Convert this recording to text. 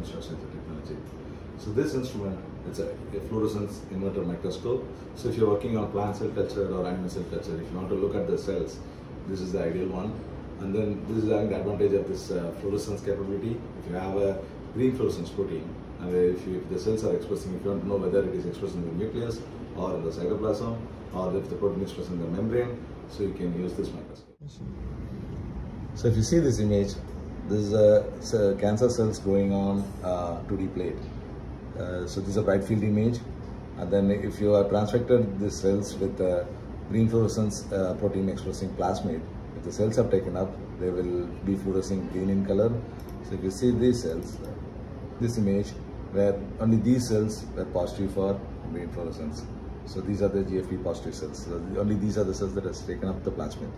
demonstration of the technology. So this instrument, it's a fluorescence inverter microscope. So if you're working on plant cell culture or animal cell culture, if you want to look at the cells, this is the ideal one. And then this is having the advantage of this fluorescence capability. If you have a green fluorescence protein, and if the cells are expressing, if you want to know whether it is expressed in the nucleus or in the cytoplasm, or if the protein is expressed in the membrane, so you can use this microscope. So if you see this image, this is cancer cells growing on 2D plate. So this is a bright field image, and then if you have transfected the cells with green fluorescence protein expressing plasmid, if the cells have taken up, they will be fluorescing green in color. So if you see these cells, this image, where only these cells were positive for green fluorescence. So these are the GFP positive cells. So only these are the cells that has taken up the plasmid.